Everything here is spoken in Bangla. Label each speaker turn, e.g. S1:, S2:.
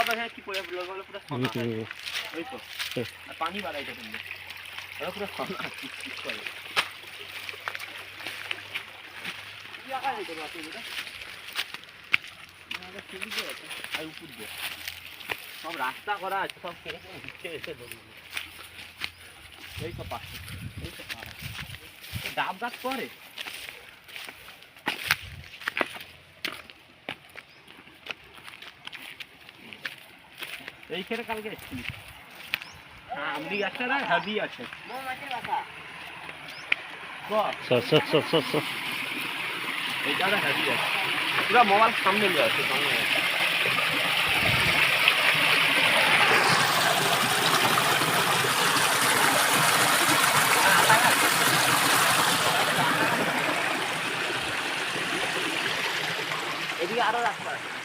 S1: দেখা কি পড়ে পুরো পানি বাড়াইতে কিন্তু পুরো করে সব রাস্তা করা আছে সব ঘুরতে এসে এই সব পাশে এই সব ডাব গাছ করে এইখানে কালকে এসেছিলি আমলি গাছটা না হাবি আছে এইটা হাবি আছে পুরো মোবাইল সামনে নিয়ে আছে এদিকে আরো রাস্তা আছে